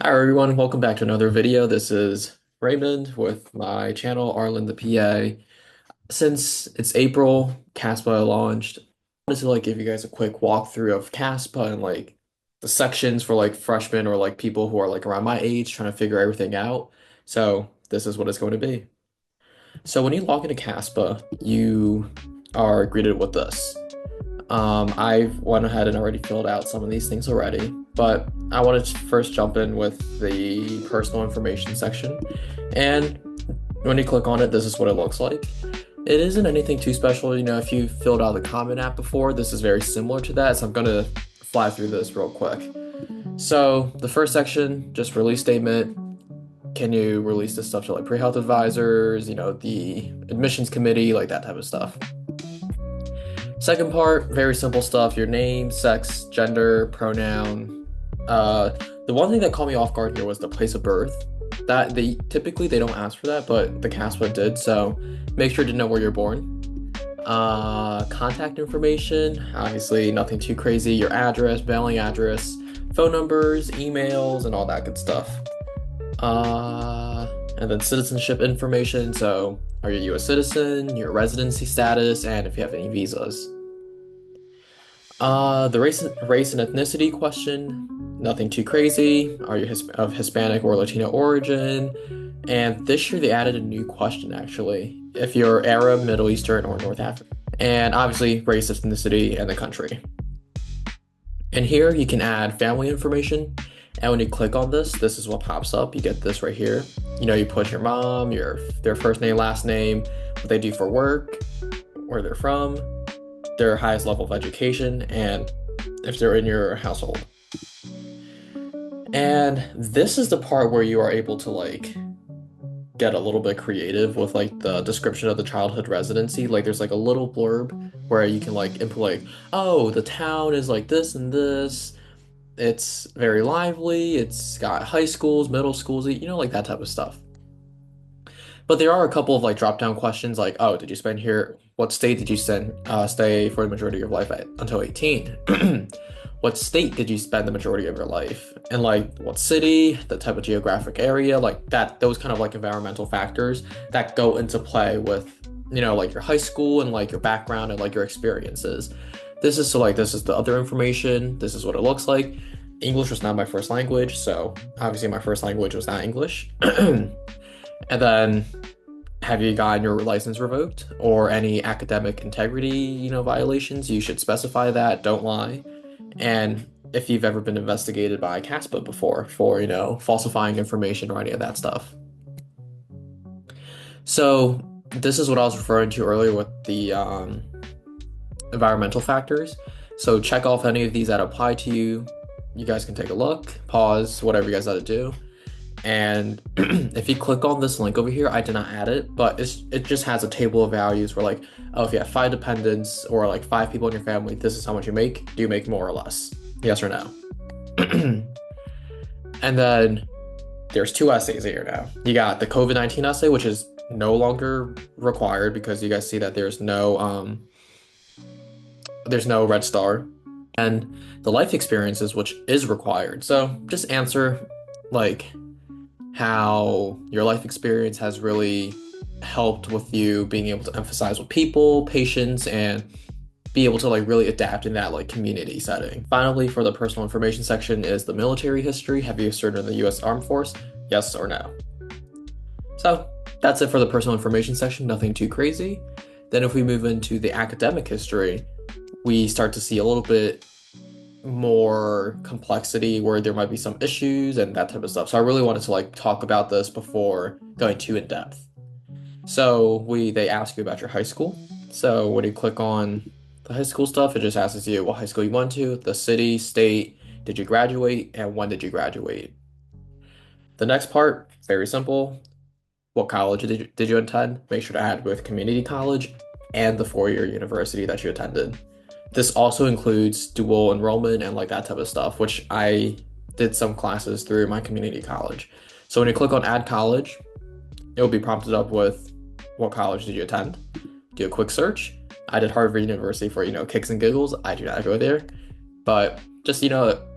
Hi everyone, welcome back to another video. This is Raymond with my channel, Arlen the PA. Since it's April, CASPA launched. I wanted to give you guys a quick walkthrough of CASPA and the sections for freshmen or people who are around my age trying to figure everything out. So this is what it's going to be. So when you log into CASPA, you are greeted with this. I've went ahead and already filled out some of these things already, but I wanted to first jump in with the personal information section. And when you click on it, this is what it looks like. It isn't anything too special. If you filled out the Common app before, this is very similar to that. So I'm going to fly through this real quick. So the first section, just release statement. Can you release this stuff to pre-health advisors, the admissions committee, like that type of stuff. Second part, very simple stuff, your name, sex, gender, pronoun. The one thing that caught me off guard here was the place of birth. That they typically don't ask for that, but the CASPA did, so make sure to know where you're born. Contact information, obviously nothing too crazy, your address, mailing address, phone numbers, emails, and all that good stuff. And then citizenship information, so are you a US citizen, your residency status, and if you have any visas. The race and ethnicity question, nothing too crazy. Are you of Hispanic or Latino origin? And this year they added a new question actually. If you're Arab, Middle Eastern, or North African. And obviously race, ethnicity, and the country. And here you can add family information. And when you click on this, this is what pops up. You get this right here. You put your mom, their first name, last name, what they do for work, where they're from, their highest level of education, and if they're in your household. And this is the part where you are able to get a little bit creative with the description of the childhood residency. There's a little blurb where you can input oh, the town is like this and this. It's very lively. It's got high schools, middle schools, that type of stuff. But there are a couple of drop-down questions oh, did you spend here? What state did you stay for the majority of your life until 18? What state did you spend the majority of your life? And what city, the type of geographic area, those kind of environmental factors that go into play with, your high school and your background and your experiences. This is this is the other information. This is what it looks like. English was not my first language, so obviously my first language was not English. And then, have you gotten your license revoked or any academic integrity, violations? You should specify that, don't lie. And if you've ever been investigated by CASPA before for, falsifying information or any of that stuff. So this is what I was referring to earlier with the environmental factors. So check off any of these that apply to you. You guys can take a look, pause, whatever you guys got to do. And if you click on this link over here, I did not add it, but it just has a table of values where oh, if you have 5 dependents or 5 people in your family, this is how much you make. Do you make more or less? Yes or no? And then there's 2 essays here now. You got the COVID-19 essay, which is no longer required because you guys see that there's no red star, and the life experiences, which is required. So just answer how your life experience has really helped with you being able to emphasize with people, patience, and be able to really adapt in that community setting. Finally, for the personal information section is the military history. Have you served in the US Armed Force? Yes or no? So that's it for the personal information section, nothing too crazy. Then if we move into the academic history, we start to see a little bit more complexity where there might be some issues and that type of stuff. So I really wanted to talk about this before going too in depth. So they ask you about your high school. So when you click on the high school stuff, it just asks you what high school you went to, the city, state, did you graduate, and when did you graduate. The next part, very simple. What college did you attend? Make sure to add with community college and the 4-year university that you attended. This also includes dual enrollment and that type of stuff, which I did some classes through my community college. So when you click on add college, it will be prompted up with what college did you attend? Do a quick search. I did Harvard University for, kicks and giggles. I do not go there, but just,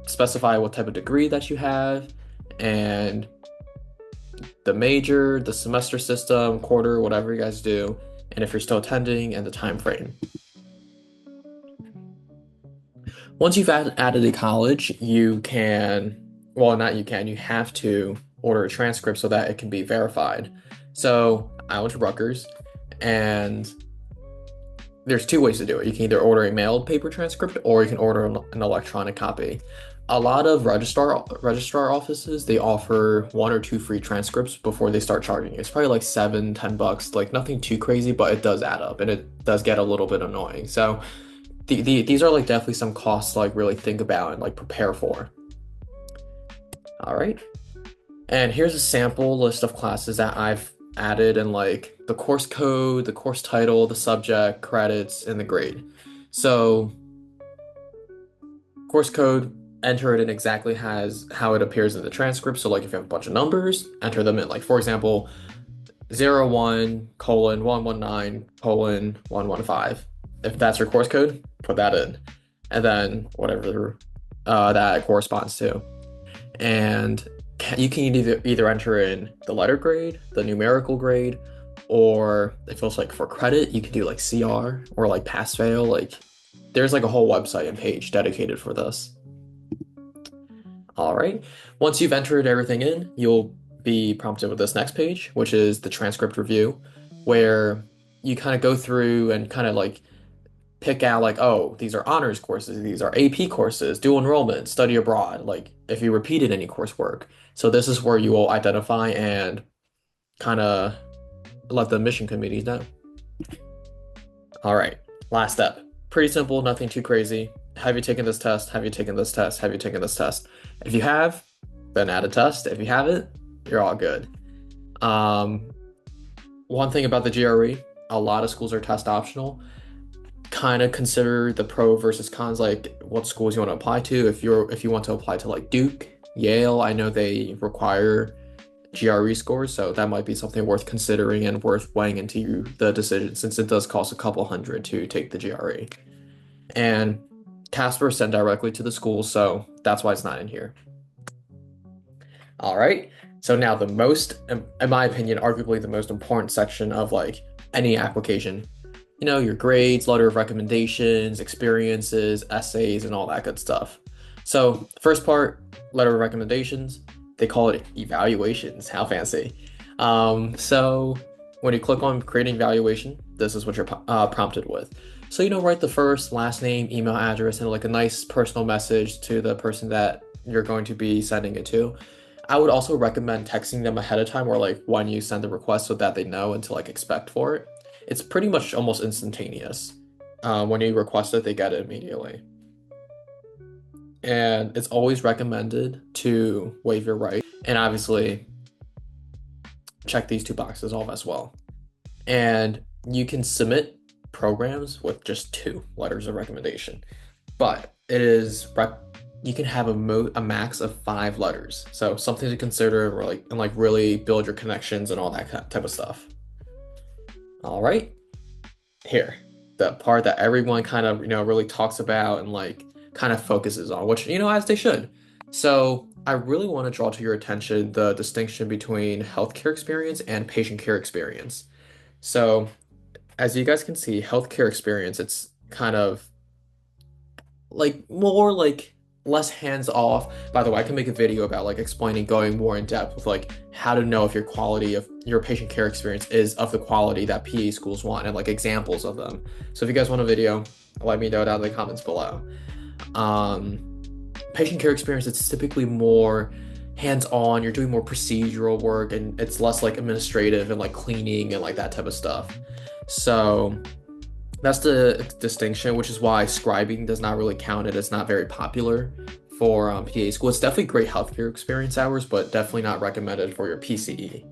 specify what type of degree that you have and the major, the semester system, quarter, whatever you guys do, and if you're still attending, and the time frame. Once you've added a college, you can, well, not you can, you have to order a transcript so that it can be verified. So I went to Rutgers, and there's two ways to do it. You can either order a mailed paper transcript or you can order an electronic copy. A lot of registrar offices, they offer 1 or 2 free transcripts before they start charging you. It's probably like 7, 10 bucks, like nothing too crazy, but it does add up and it does get a little bit annoying. So these are like definitely some costs to like really think about and like prepare for. All right. And here's a sample list of classes that I've added and like the course code, the course title, the subject, credits, and the grade. So course code, enter it in exactly has how it appears in the transcript. So like if you have a bunch of numbers, enter them in. Like for example, 01:119:115. If that's your course code, put that in. And then whatever that corresponds to. And you can either enter in the letter grade, the numerical grade, or it feels like for credit, you can do like CR or like pass fail. Like there's like a whole website and page dedicated for this. All right. Once you've entered everything in, you'll be prompted with this next page, which is the transcript review, where you kind of go through and kind of like pick out like, oh, these are honors courses, these are AP courses, dual enrollment, study abroad, like if you repeated any coursework. So this is where you will identify and kind of let the admission committees know. All right, last step. Pretty simple, nothing too crazy. Have you taken this test? Have you taken this test? Have you taken this test? If you have, then add a test. If you haven't, you're all good. One thing about the GRE, a lot of schools are test optional. Kind of consider the pro versus cons, like what schools you want to apply to. If you want to apply to like Duke, Yale, I know they require GRE scores, so that might be something worth considering and worth weighing into the decision since it does cost a couple hundred to take the GRE. And CASPA is sent directly to the school, so that's why it's not in here. All right, so now the most, in my opinion, arguably the most important section of like any application, you know, your grades, letter of recommendations, experiences, essays, and all that good stuff. So first part, letter of recommendations, they call it evaluations. How fancy. So when you click on creating evaluation, this is what you're prompted with. So, you know, write the first, last name, email address, and like a nice personal message to the person that you're going to be sending it to. I would also recommend texting them ahead of time or like when you send the request so that they know and to like expect for it. It's pretty much almost instantaneous. When you request it, they get it immediately. And it's always recommended to waive your right and obviously check these two boxes off as well. And you can submit programs with just 2 letters of recommendation, but it is you can have a max of 5 letters. So something to consider, or like, and like really build your connections and all that type of stuff. All right, here, the part that everyone kind of, you know, really talks about and like kind of focuses on, which, you know, as they should. So I really want to draw to your attention the distinction between healthcare experience and patient care experience. So as you guys can see, healthcare experience, it's kind of like more like less hands off. By the way, I can make a video about like explaining, going more in depth with like how to know if your quality of your patient care experience is of the quality that PA schools want and like examples of them. So if you guys want a video, let me know down in the comments below. Patient care experience, it's typically more hands-on. You're doing more procedural work and it's less like administrative and like cleaning and like that type of stuff. So that's the distinction, which is why scribing does not really count. It is not very popular for PA school. It's definitely great healthcare experience hours, but definitely not recommended for your PCE.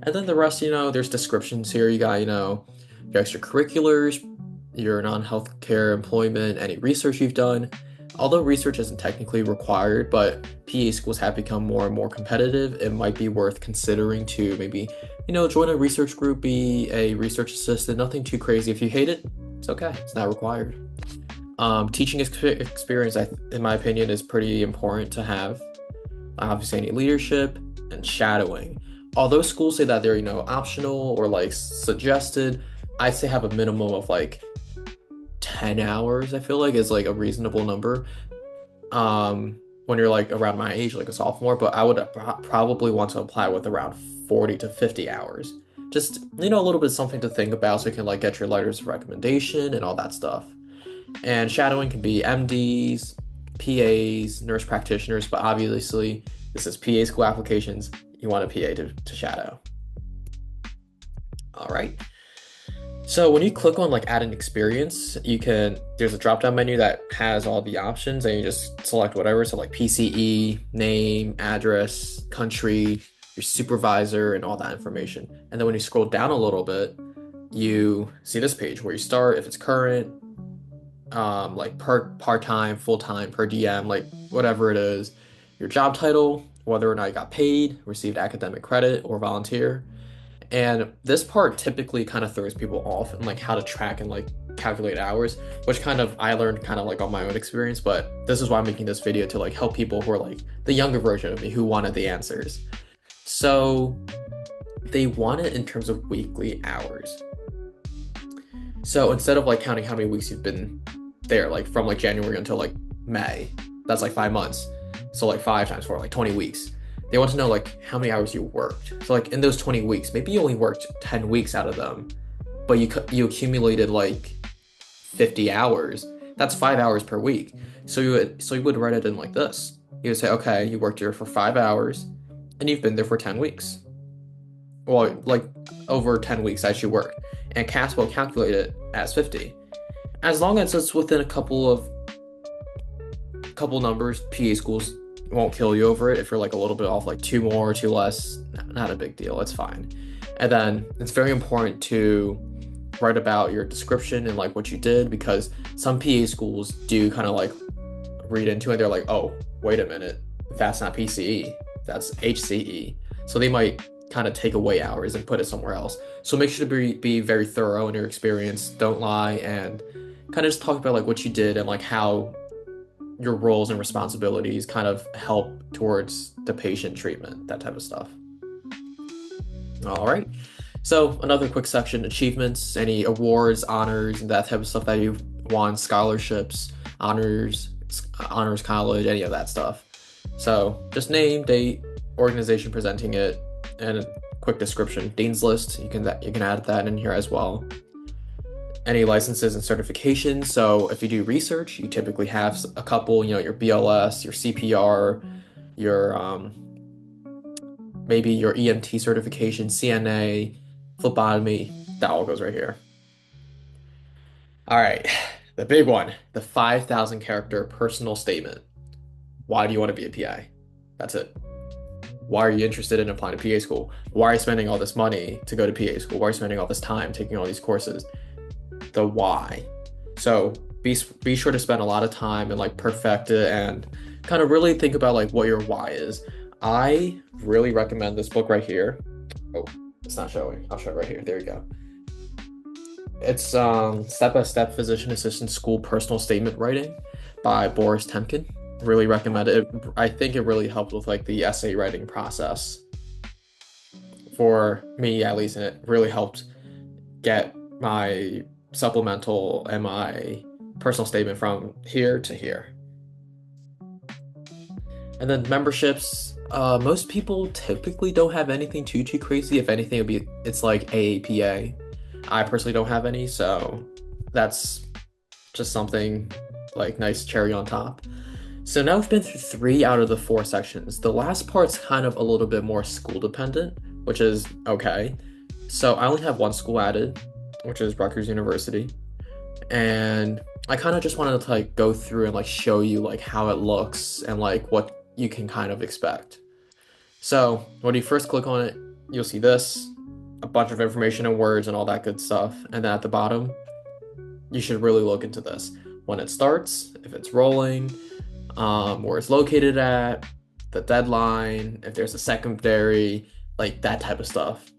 And then the rest, you know, there's descriptions here. You got, you know, your extracurriculars, your non-healthcare employment, any research you've done. Although research isn't technically required, but PA schools have become more and more competitive, it might be worth considering to maybe, you know, join a research group, be a research assistant, nothing too crazy. If you hate it, it's okay, it's not required. Teaching experience, in my opinion, is pretty important to have. obviously any leadership, and shadowing. Although schools say that they're, optional or like suggested, I say have a minimum of like 10 hours, I feel like is like a reasonable number. When you're like around my age, like a sophomore, but I would probably want to apply with around 40 to 50 hours. Just, a little bit something to think about so you can like get your letters of recommendation and all that stuff. And shadowing can be MDs, PAs, nurse practitioners, but obviously this is PA school applications. You want a PA to shadow. All right. So when you click on like add an experience, there's a drop-down menu that has all the options and you just select whatever. So like PCE, name, address, country, your supervisor, and all that information. And then when you scroll down a little bit, you see this page where you start, if it's current, like part-time, full-time, per diem, like whatever it is, your job title, whether or not you got paid, received academic credit, or volunteer. And this part typically kind of throws people off and like how to track and like calculate hours, which kind of I learned kind of like on my own experience, but this is why I'm making this video to like help people who are like the younger version of me who wanted the answers. So they want it in terms of weekly hours. So instead of like counting how many weeks you've been there, like from like January until like May, that's like 5 months. So like 5 times 4, like 20 weeks. They want to know like how many hours you worked. So like in those 20 weeks, maybe you only worked 10 weeks out of them, but you accumulated like 50 hours. That's 5 hours per week. So you would write it in like this. You would say, okay, you worked here for 5 hours and you've been there for 10 weeks. Well, like over 10 weeks as you work. And CASPA will calculate it as 50. As long as it's within a couple numbers, PA schools won't kill you over it. If you're like a little bit off, like 2 more, 2 less, not a big deal. It's fine. And then it's very important to write about your description and like what you did, because some PA schools do kind of like read into it. They're like, oh, wait a minute, that's not PCE, that's HCE. So they might kind of take away hours and put it somewhere else. So make sure to be very thorough in your experience. Don't lie, and kind of just talk about like what you did and like how your roles and responsibilities kind of help towards the patient treatment, that type of stuff. All right. So another quick section, achievements, any awards, honors, that type of stuff that you've won, scholarships, honors college, any of that stuff. So just name, date, organization presenting it, and a quick description. Dean's list, you can add that in here as well. Any licenses and certifications. So if you do research, you typically have a couple, your BLS, your CPR, your maybe your EMT certification, CNA, phlebotomy, that all goes right here. All right, the big one, the 5,000 character personal statement. Why do you want to be a PI? That's it. Why are you interested in applying to PA school? Why are you spending all this money to go to PA school? Why are you spending all this time taking all these courses? The why. So be sure to spend a lot of time and like perfect it and kind of really think about like what your why is. I really recommend this book right here. Oh, it's not showing. I'll show it right here. There you go. It's Step-by-Step Physician Assistant School Personal Statement Writing by Boris Temkin. Really recommend it. I think it really helped with like the essay writing process for me, at least, and it really helped get my supplemental and my personal statement from here to here. And then memberships, most people typically don't have anything too crazy. If anything, it's like AAPA. I personally don't have any, so that's just something like nice cherry on top. So now we've been through 3 out of the 4 sections. The last part's kind of a little bit more school dependent, which is okay. So I only have 1 school added, which is Rutgers University. And I kind of just wanted to like go through and like show you like how it looks and like what you can kind of expect. So when you first click on it, you'll see this, a bunch of information and words and all that good stuff. And then at the bottom, you should really look into this. When it starts, if it's rolling, where it's located at, the deadline, if there's a secondary, like that type of stuff.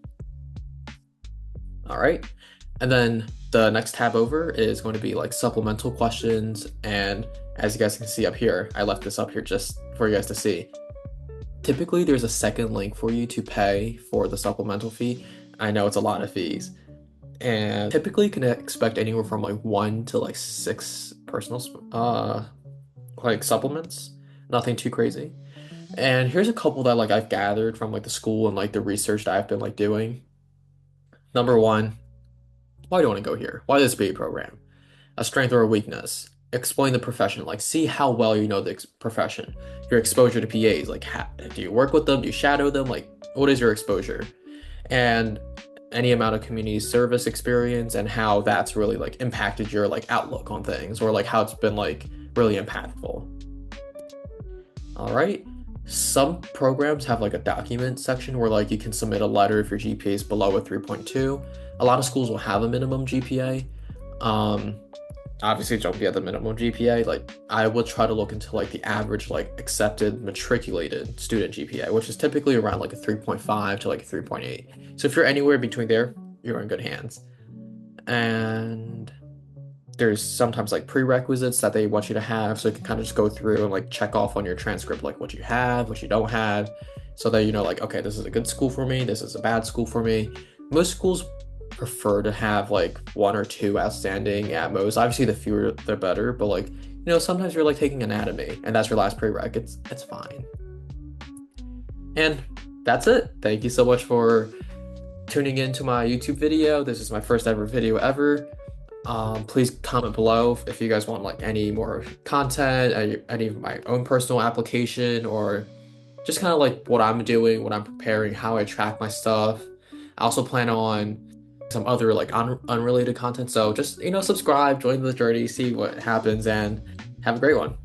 All right. And then the next tab over is going to be like supplemental questions. And as you guys can see up here, I left this up here just for you guys to see. Typically, there's a second link for you to pay for the supplemental fee. I know it's a lot of fees. And typically you can expect anywhere from like one to like six like supplements. Nothing too crazy. And here's a couple that like I've gathered from like the school and like the research that I've been like doing. Number one, why do you want to go here? Why this PA program? A strength or a weakness? Explain the profession. Like, see how well you know the profession. Your exposure to PAs. Like, do you work with them? Do you shadow them? Like, what is your exposure? And any amount of community service experience and how that's really like impacted your like outlook on things or like how it's been like really impactful. All right. Some programs have like a document section where like you can submit a letter if your GPA is below a 3.2. A lot of schools will have a minimum GPA. Um, Obviously don't be at the minimum GPA. Like I would try to look into like the average like accepted matriculated student GPA, which is typically around like a 3.5 to like a 3.8. So if you're anywhere between there, you're in good hands. And there's sometimes like prerequisites that they want you to have, so you can kind of just go through and like check off on your transcript like what you have, what you don't have, so that you know like okay, this is a good school for me, this is a bad school for me. Most schools prefer to have like one or two outstanding at most. Obviously, the fewer the better, but like sometimes you're like taking anatomy and that's your last prereq. It's fine. And that's it. Thank you so much for tuning into my YouTube video. This is my first ever video ever. Please comment below if you guys want like any more content, any of my own personal application, or just kind of like what I'm doing, what I'm preparing, how I track my stuff. I also plan on some other like unrelated content. So just subscribe, join the journey, see what happens, and have a great one.